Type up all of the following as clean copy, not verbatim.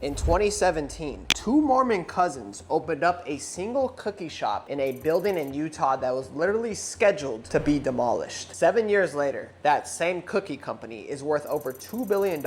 In 2017, two Mormon cousins opened up a single cookie shop in a building in Utah that was literally scheduled to be demolished. 7 years later, that same cookie company is worth over $2 billion,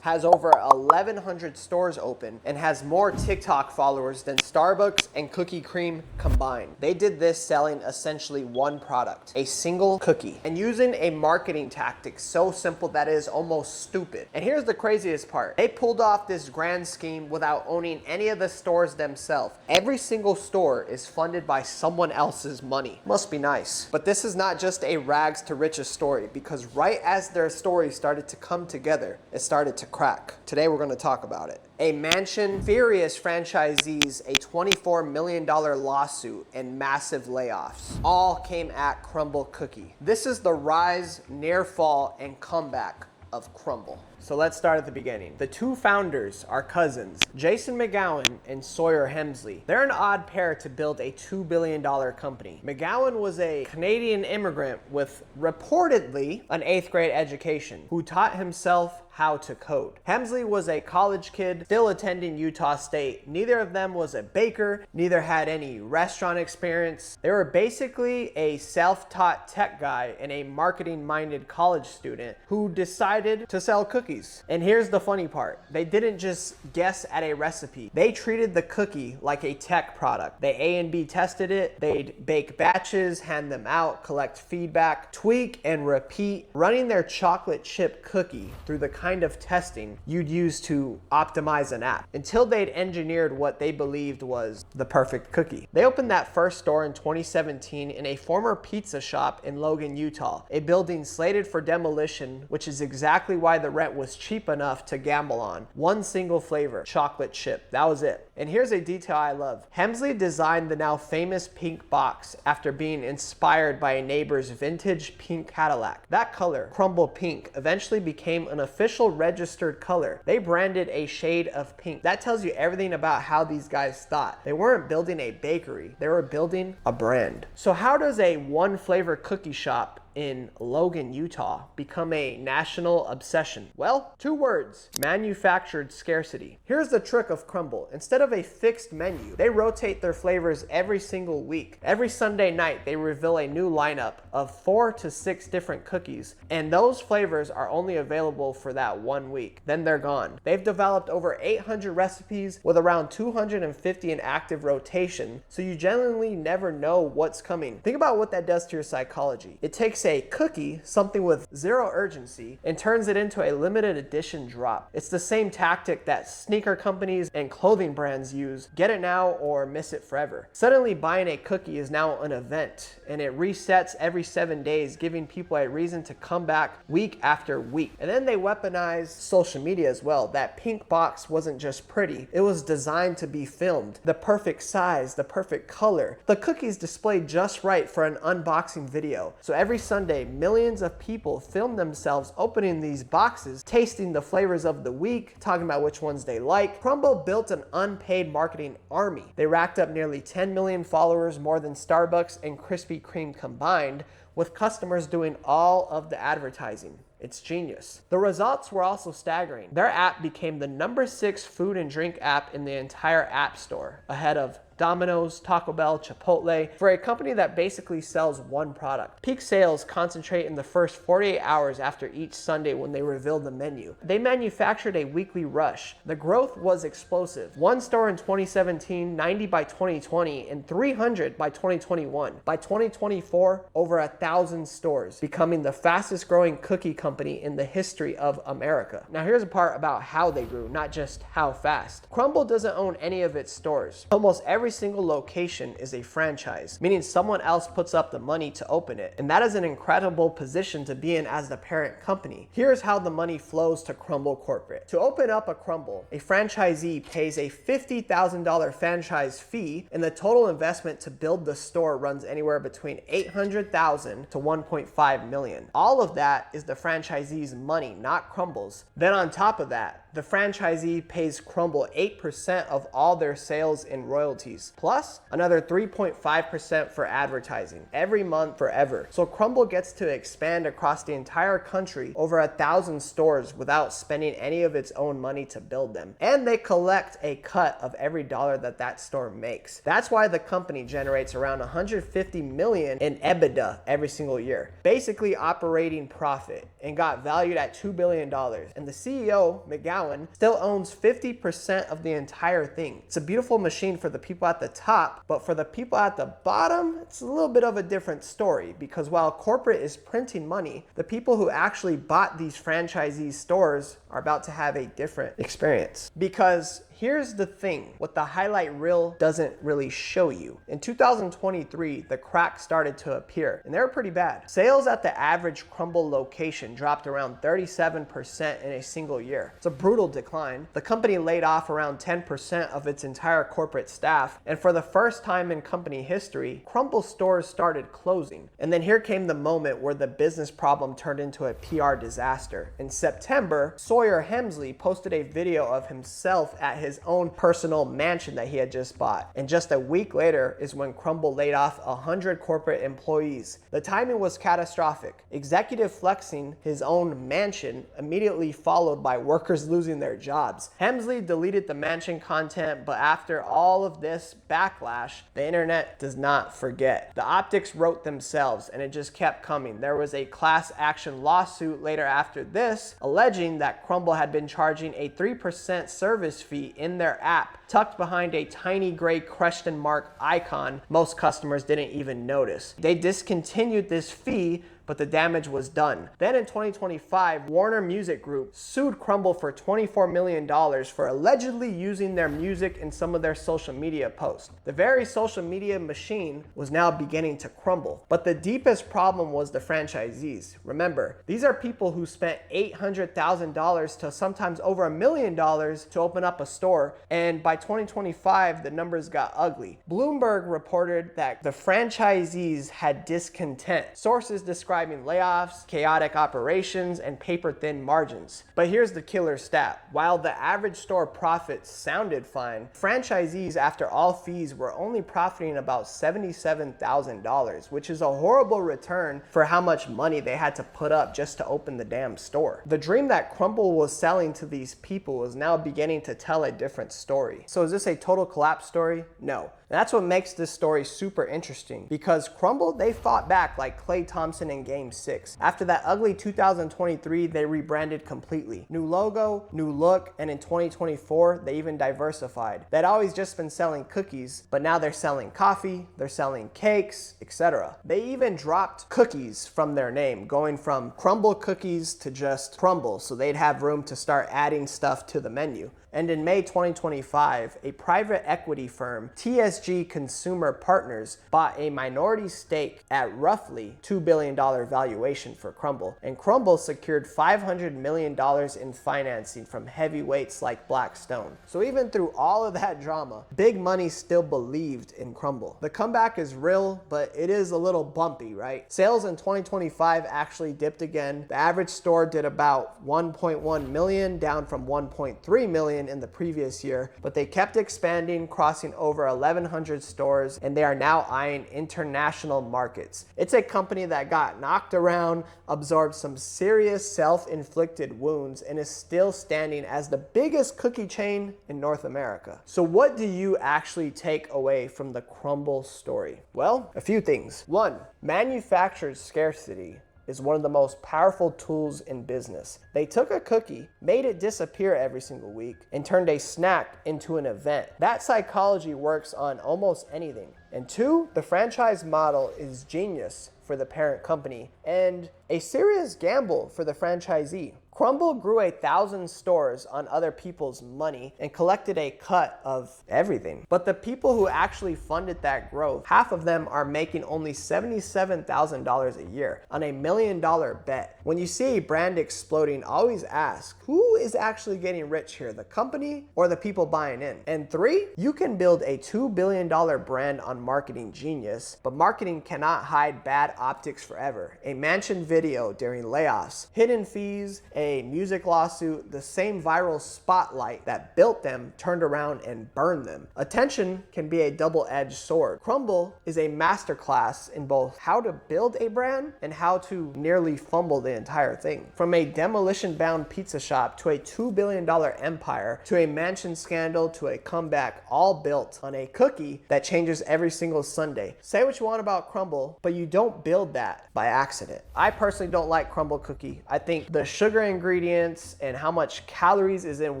has over 1,100 stores open, and has more TikTok followers than Starbucks and Cookie Cream combined. They did this selling essentially one product, a single cookie, and using a marketing tactic so simple that it is almost stupid. And here's the craziest part. They pulled off this grand scheme without owning any of the stores themselves. Every single store is funded by someone else's money. Must be nice. But this is not just a rags to riches story, because right as their story started to come together, it started to crack. Today we're going to talk about it. A mansion, furious franchisees, a $24 million lawsuit, and massive layoffs all came at Crumbl Cookie. This is the rise, near fall, and comeback of Crumbl. So let's start at the beginning. The two founders are cousins, Jason McGowan and Sawyer Hemsley. They're an odd pair to build a $2 billion company. McGowan was a Canadian immigrant with reportedly an 8th grade education who taught himself how to code. Hemsley was a college kid still attending Utah State. Neither of them was a baker, neither had any restaurant experience. They were basically a self-taught tech guy and a marketing-minded college student who decided to sell cookies. And here's the funny part. They didn't just guess at a recipe. They treated the cookie like a tech product. They A and B tested it. They'd bake batches, hand them out, collect feedback, tweak and repeat, running their chocolate chip cookie through the kind of testing you'd use to optimize an app until they'd engineered what they believed was the perfect cookie. They opened that first store in 2017 in a former pizza shop in Logan, Utah, a building slated for demolition, which is exactly why the rent was cheap enough to gamble on. One single flavor, chocolate chip. That was it. And here's a detail I love. Hemsley designed the now famous pink box after being inspired by a neighbor's vintage pink Cadillac. That color, Crumbl Pink, eventually became an official registered color. They branded a shade of pink. That tells you everything about how these guys thought. They weren't building a bakery, they were building a brand. So how does a one flavor cookie shop in Logan, Utah become a national obsession? Well, 2 words: manufactured scarcity. Here's the trick of Crumbl. Instead of a fixed menu, they rotate their flavors every single week. Every Sunday night, they reveal a new lineup of 4 to 6 different cookies, and those flavors are only available for that 1 week. Then they're gone. They've developed over 800 recipes with around 250 in active rotation, so you genuinely never know what's coming. Think about what that does to your psychology. It takes a cookie, something with zero urgency, and turns it into a limited edition drop. It's the same tactic that sneaker companies and clothing brands use. Get it now or miss it forever. Suddenly buying a cookie is now an event, and it resets every 7 days, giving people a reason to come back week after week. And then they weaponize social media as well. That pink box wasn't just pretty, it was designed to be filmed. The perfect size, the perfect color. The cookies displayed just right for an unboxing video. So every Sunday, millions of people film themselves opening these boxes, tasting the flavors of the week, talking about which ones they like. Crumbl built an unpaid marketing army. They racked up nearly 10 million followers, more than Starbucks and Krispy Kreme combined, with customers doing all of the advertising. It's genius. The results were also staggering. Their app became the #6 food and drink app in the entire App Store, ahead of Domino's, Taco Bell, Chipotle, for a company that basically sells one product. Peak sales concentrate in the first 48 hours after each Sunday when they reveal the menu. They manufactured a weekly rush. The growth was explosive. 1 store in 2017, 90 by 2020, and 300 by 2021. By 2024, over 1,000 stores, becoming the fastest growing cookie company in the history of America. Now here's a part about how they grew, not just how fast. Crumbl doesn't own any of its stores. Almost every single location is a franchise, meaning someone else puts up the money to open it. And that is an incredible position to be in as the parent company. Here's how the money flows to Crumbl corporate. To open up a Crumbl, a franchisee pays a $50,000 franchise fee, and the total investment to build the store runs anywhere between $800,000 to $1.5 million. All of that is the franchisee's money, not Crumbl's. Then on top of that, the franchisee pays Crumbl 8% of all their sales in royalties, plus another 3.5% for advertising every month forever. So Crumbl gets to expand across the entire country, over 1,000 stores, without spending any of its own money to build them. And they collect a cut of every dollar that store makes. That's why the company generates around 150 million in EBITDA every single year, basically operating profit, and got valued at $2 billion. And the CEO, McGowan, still owns 50% of the entire thing. It's a beautiful machine for the people at the top, but for the people at the bottom, it's a little bit of a different story, because while corporate is printing money, the people who actually bought these franchisee stores are about to have a different experience. Because here's the thing, what the highlight reel doesn't really show you. In 2023, the cracks started to appear, and they were pretty bad. Sales at the average Crumbl location dropped around 37% in a single year. It's a brutal decline. The company laid off around 10% of its entire corporate staff, and for the first time in company history, Crumbl stores started closing. And then here came the moment where the business problem turned into a PR disaster. In September, Sawyer Hemsley posted a video of himself at his own personal mansion that he had just bought. And just a week later is when Crumbl laid off 100 corporate employees. The timing was catastrophic. Executive flexing his own mansion immediately followed by workers losing their jobs. Hemsley deleted the mansion content, but after all of this backlash, the internet does not forget. The optics wrote themselves, and it just kept coming. There was a class action lawsuit later after this, alleging that Crumbl had been charging a 3% service fee in their app, tucked behind a tiny gray question mark icon most customers didn't even notice. They discontinued this fee, but the damage was done. Then in 2025, Warner Music Group sued Crumbl for $24 million for allegedly using their music in some of their social media posts. The very social media machine was now beginning to crumble. But the deepest problem was the franchisees. Remember, these are people who spent $800,000 to sometimes over $1 million to open up a store, and by 2025, the numbers got ugly. Bloomberg reported that the franchisees had discontent. Sources describing layoffs, chaotic operations, and paper-thin margins. But here's the killer stat. While the average store profits sounded fine, franchisees, after all fees, were only profiting about $77,000, which is a horrible return for how much money they had to put up just to open the damn store. The dream that Crumbl was selling to these people was now beginning to tell a different story. So is this a total collapse story? No. And that's what makes this story super interesting, because Crumbl, they fought back like Klay Thompson in Game 6. After that ugly 2023, they rebranded completely. New logo, new look, and in 2024, they even diversified. They'd always just been selling cookies, but now they're selling coffee, they're selling cakes, etc. They even dropped cookies from their name, going from Crumbl Cookies to just Crumbl, so they'd have room to start adding stuff to the menu. And in May 2025, a private equity firm, TSG Consumer Partners, bought a minority stake at roughly $2 billion valuation for Crumbl. And Crumbl secured $500 million in financing from heavyweights like Blackstone. So even through all of that drama, big money still believed in Crumbl. The comeback is real, but it is a little bumpy, right? Sales in 2025 actually dipped again. The average store did about 1.1 million, down from 1.3 million in the previous year, but they kept expanding, crossing over 1,100 stores, and they are now eyeing international markets. It's a company that got knocked around, absorbed some serious self-inflicted wounds, and is still standing as the biggest cookie chain in North America. So what do you actually take away from the Crumbl story? Well, a few things. One, manufactured scarcity is one of the most powerful tools in business. They took a cookie, made it disappear every single week, and turned a snack into an event. That psychology works on almost anything. And two, the franchise model is genius for the parent company and a serious gamble for the franchisee. Crumbl grew 1,000 stores on other people's money and collected a cut of everything. But the people who actually funded that growth, half of them are making only $77,000 a year on $1 million bet. When you see a brand exploding, always ask, who is actually getting rich here, the company or the people buying in? And three, you can build a $2 billion brand on marketing genius, but marketing cannot hide bad optics forever. A mansion video during layoffs, hidden fees, and a music lawsuit, the same viral spotlight that built them turned around and burned them. Attention can be a double-edged sword. Crumbl is a masterclass in both how to build a brand and how to nearly fumble the entire thing. From a demolition-bound pizza shop to a $2 billion empire to a mansion scandal to a comeback, all built on a cookie that changes every single Sunday. Say what you want about Crumbl, but you don't build that by accident. I personally don't like Crumbl cookie. I think the sugar ingredients and how much calories is in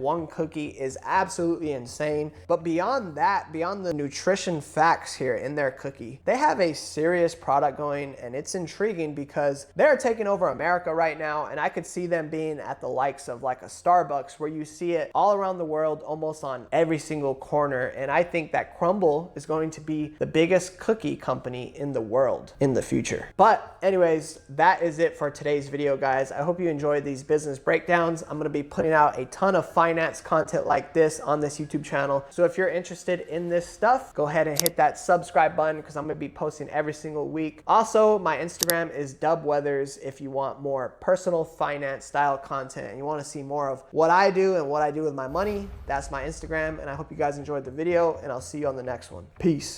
one cookie is absolutely insane. But beyond that, beyond the nutrition facts here in their cookie, they have a serious product going, and it's intriguing because they're taking over America right now, and I could see them being at the likes of like a Starbucks where you see it all around the world, almost on every single corner. And I think that Crumbl is going to be the biggest cookie company in the world in the future. But anyways, that is it for today's video, guys. I hope you enjoyed these business breakdowns. I'm gonna be putting out a ton of finance content like this on this YouTube channel. So if you're interested in this stuff, go ahead and hit that subscribe button because I'm gonna be posting every single week. Also, my Instagram is dubweathers if you want more personal finance style content and you wanna see more of what I do and what I do with my money. That's my Instagram, and I hope you guys enjoyed the video, and I'll see you on the next one. Peace.